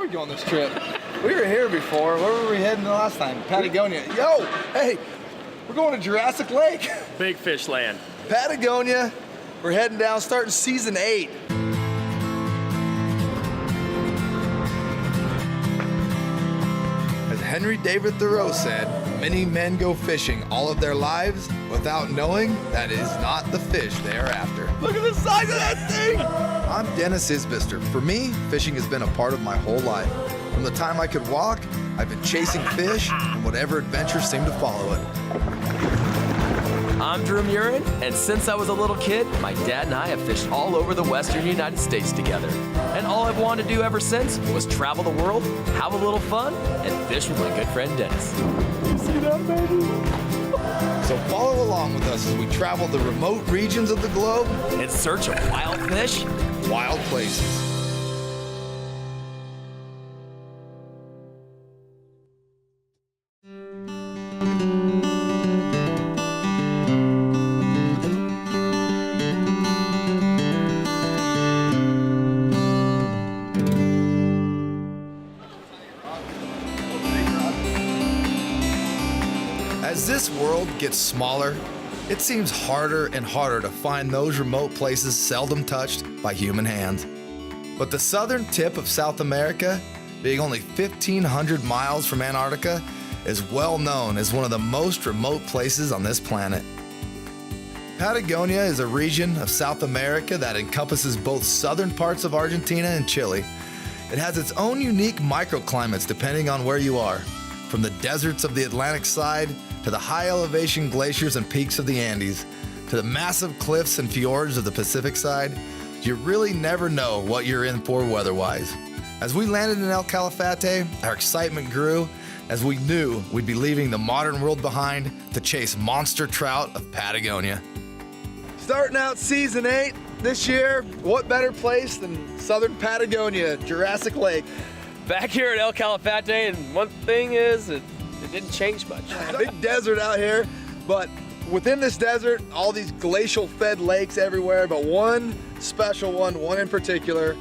we go on this trip? We were here before. Where were we heading the last time? Patagonia. Yo, hey, we're going to Jurassic Lake. Big fish land. Patagonia. We're heading down, starting season 8. As Henry David Thoreau said, many men go fishing all of their lives without knowing that it is not the fish they are after. Look at the size of that thing! I'm Dennis Isbister. For me, fishing has been a part of my whole life. From the time I could walk, I've been chasing fish and whatever adventures seem to follow it. I'm Drew Murin, and since I was a little kid, my dad and I have fished all over the western United States together. And all I've wanted to do ever since was travel the world, have a little fun, and fish with my good friend Dennis. You see that, baby? So follow along with us as we travel the remote regions of the globe In search of wild fish, wild places. As this world gets smaller, it seems harder and harder to find those remote places seldom touched by human hands. But the southern tip of South America, being only 1,500 miles from Antarctica, is well known as one of the most remote places on this planet. Patagonia is a region of South America that encompasses both southern parts of Argentina and Chile. It has its own unique microclimates depending on where you are, from the deserts of the Atlantic side to the high elevation glaciers and peaks of the Andes, to the massive cliffs and fjords of the Pacific side. You really never know what you're in for weather-wise. As we landed in El Calafate, our excitement grew as we knew we'd be leaving the modern world behind to chase monster trout of Patagonia. Starting out season 8 this year, what better place than southern Patagonia, Jurassic Lake. Back here at El Calafate, and one thing is, it didn't change much. Big desert out here, but within this desert, all these glacial-fed lakes everywhere, but one special one in particular,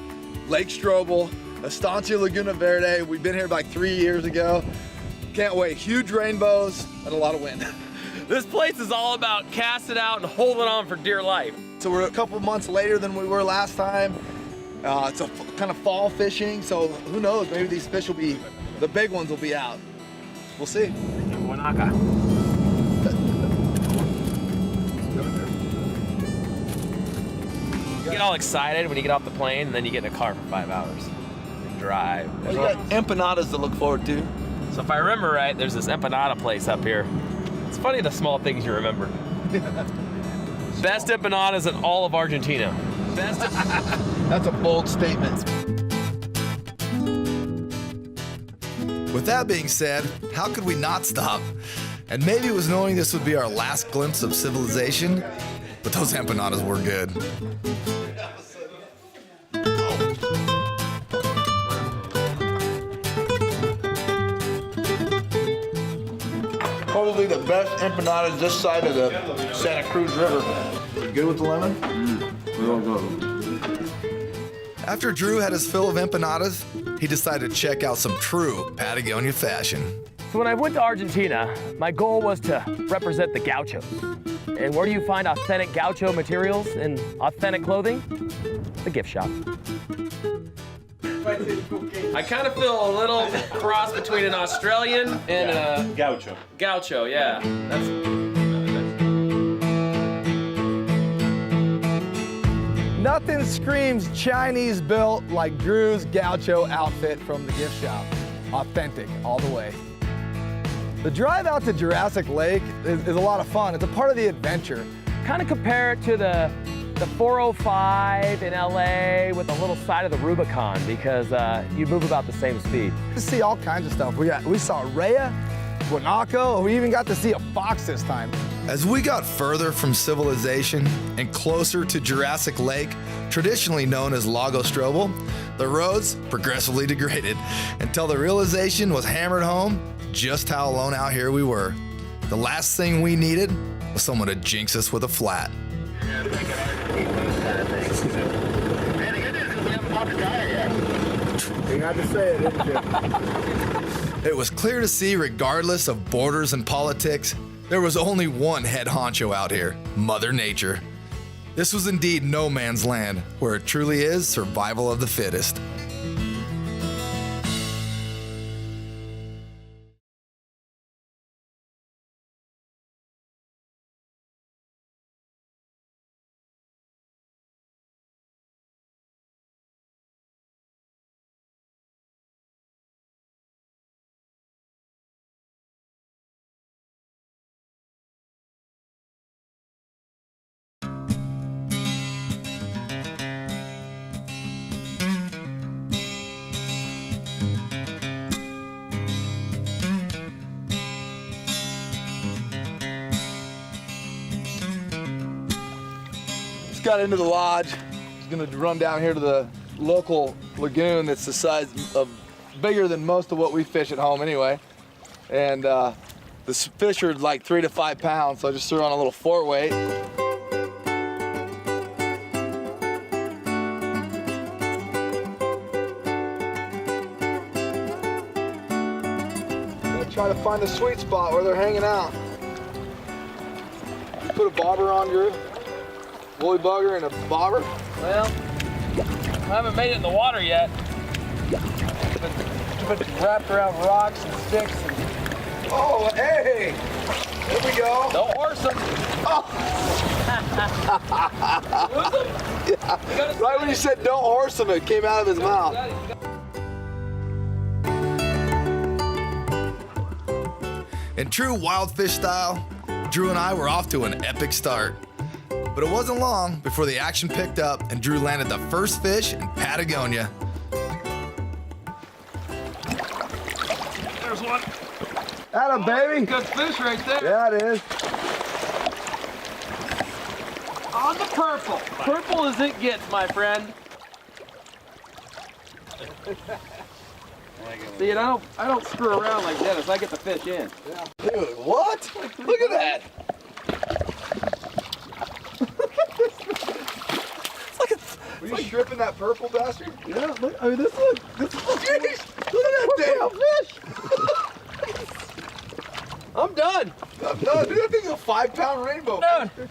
Lake Strobel, Estancia Laguna Verde. We've been here like 3 years ago. Can't wait. Huge rainbows and a lot of wind. This place is all about casting out and holding on for dear life. So we're a couple months later than we were last time. It's a kind of fall fishing, so who knows? Maybe these fish will be, the big ones will be out. We'll see. Guanaca. You get all excited when you get off the plane, and then you get in a car for 5 hours and drive. We got empanadas to look forward to. So if I remember right, there's this empanada place up here. It's funny the small things you remember. Best empanadas in all of Argentina. Best. That's a bold statement. With that being said, how could we not stop? And maybe it was knowing this would be our last glimpse of civilization, but those empanadas were good. Probably the best empanadas this side of the Santa Cruz River. Good with the lemon? Real good. After Drew had his fill of empanadas, he decided to check out some true Patagonia fashion. So when I went to Argentina, my goal was to represent the gauchos. And where do you find authentic gaucho materials and authentic clothing? The gift shop. I kind of feel a little cross between an Australian and a Gaucho. Gaucho, yeah. Nothing screams Chinese built like Drew's gaucho outfit from the gift shop. Authentic all the way. The drive out to Jurassic Lake is a lot of fun. It's a part of the adventure. Kind of compare it to the 405 in LA with a little side of the Rubicon because you move about the same speed. To see all kinds of stuff. We saw Rhea, guanaco, we even got to see a fox this time. As we got further from civilization and closer to Jurassic Lake, traditionally known as Lago Strobel, the roads progressively degraded until the realization was hammered home just how alone out here we were. The last thing we needed was someone to jinx us with a flat. You had to say it, didn't you? It was clear to see, regardless of borders and politics, there was only one head honcho out here, Mother Nature. This was indeed no man's land, where it truly is survival of the fittest. Just got into the lodge. Just gonna run down here to the local lagoon that's the size of, bigger than most of what we fish at home anyway. And the fish are like 3 to 5 pounds, so I just threw on a little 4-weight. Gonna try to find a sweet spot where they're hanging out. You put a bobber on, Drew? Woolly bugger and a bobber? Well, I haven't made it in the water yet. But wrapped around rocks and sticks. And... Oh, hey! There we go. Don't horse them. Oh. Yeah. Right when you said don't horse him, it came out of his mouth. In true wild fish style, Drew and I were off to an epic start. But it wasn't long before the action picked up and Drew landed the first fish in Patagonia. There's one. Atta baby. Good fish right there. Yeah, it is. On the purple. Purple as it gets, my friend. See, and I don't screw around like Dennis. I get the fish in. Yeah. Dude, what? Look at that. Were you stripping that purple bastard? Yeah, look, I mean, this looks jeez, look at that damn fish! I'm done. I'm done. Dude, that thing's a 5-pound rainbow. Dude,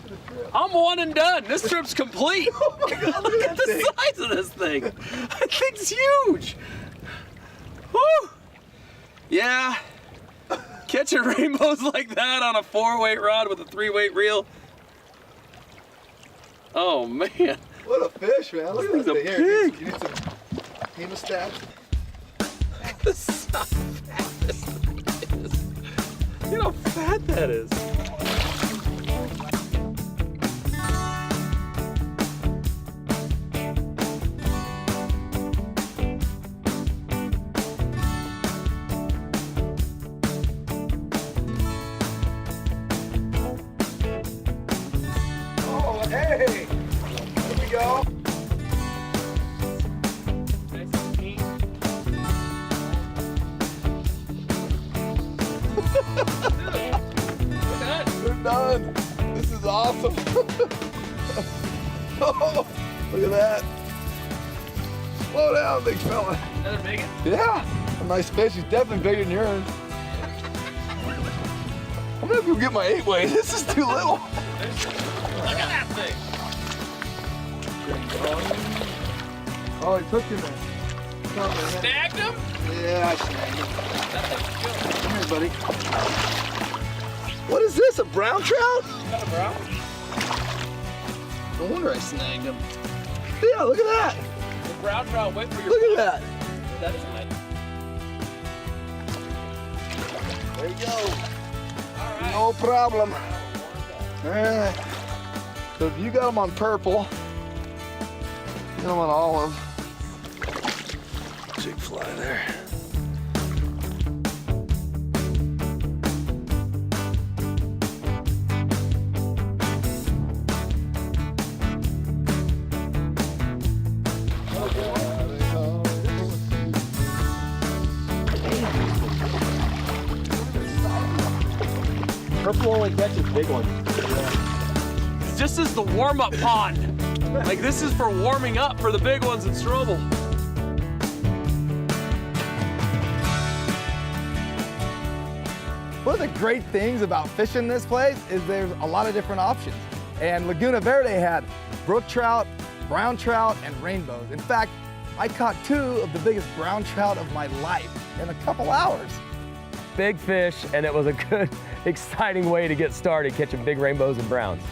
I'm one and done. This trip's complete. Oh my God, Look at the size of this thing. That thing's huge. Woo! Yeah. Catching rainbows like that on a 4-weight rod with a 3-weight reel. Oh man. What a fish, man. Look at This this thing's a thing. Here, pig. you need some hemostats. This is how fat this thing is. You know how fat that is. Oh, hey! There we go. Nice and neat. We're done. This is awesome. Oh, look at that. Slow down, big fella. Another big one. Yeah, a nice fish. He's definitely bigger than yours. I'm gonna go get my 8-weight. This is too little. Look at that thing. Oh, he took him in. Snagged him? Yeah, I snagged him. That thing's good. Come here, buddy. What is this, a brown trout? Got a brown? No wonder I snagged him. Yeah, look at that. The brown trout went for your Look at that. That is nice. There you go. All right. No problem. Alright. So if you got them on purple, you got them on olive. Big fly there. Purple only catches big ones. This is the warm-up pond. Like this is for warming up for the big ones in Strobel. One of the great things about fishing this place is there's a lot of different options. And Laguna Verde had brook trout, brown trout, and rainbows. In fact, I caught 2 of the biggest brown trout of my life in a couple hours. Big fish, and it was a good, exciting way to get started catching big rainbows and browns.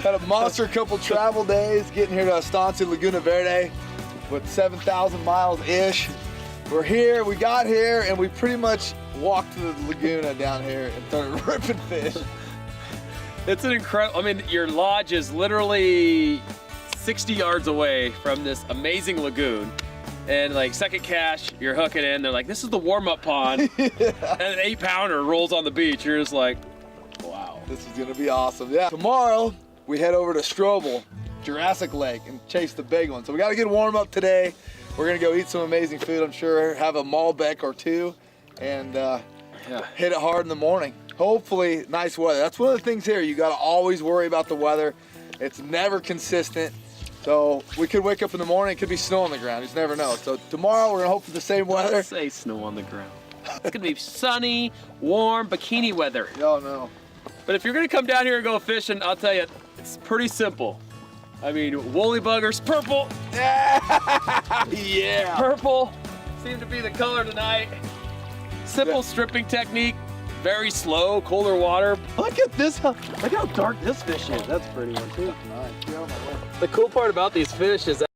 Had a monster couple travel days getting here to Estancia, Laguna Verde with 7,000 miles-ish. We're here, we got here, and we pretty much walked to the Laguna down here and started ripping fish. It's an incredible, I mean, your lodge is literally 60 yards away from this amazing lagoon. And like second cast, you're hooking in, they're like, this is the warm-up pond. Yeah. And an 8-pounder rolls on the beach. You're just like, wow. This is gonna be awesome. Yeah. Tomorrow, we head over to Strobel, Jurassic Lake, and chase the big one. So we got a good warm up today. We're gonna go eat some amazing food, I'm sure, have a Malbec or 2, and hit it hard in the morning. Hopefully, nice weather. That's one of the things here. You gotta always worry about the weather. It's never consistent. So we could wake up in the morning, it could be snow on the ground. You just never know. So tomorrow, we're gonna hope for the same weather. Let's say snow on the ground. It's gonna be sunny, warm, bikini weather. Y'all know. But if you're gonna come down here and go fishing, I'll tell you, it's pretty simple. I mean, woolly buggers, purple. Yeah. Purple seemed to be the color tonight. Simple stripping technique, very slow, colder water. Look at this, look how dark this fish is. That's a pretty one too. Nice. Yeah, The cool part about these fish is